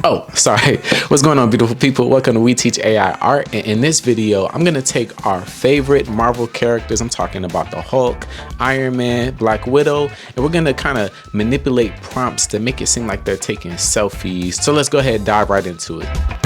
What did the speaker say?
Oh, sorry. What's going on, beautiful people? Welcome to We Teach AI Art. And in this video, I'm going to take our favorite Marvel characters. I'm talking about the Hulk, Iron Man, Black Widow, and we're going to kind of manipulate prompts to make it seem like they're taking selfies. So let's go ahead and dive right into it.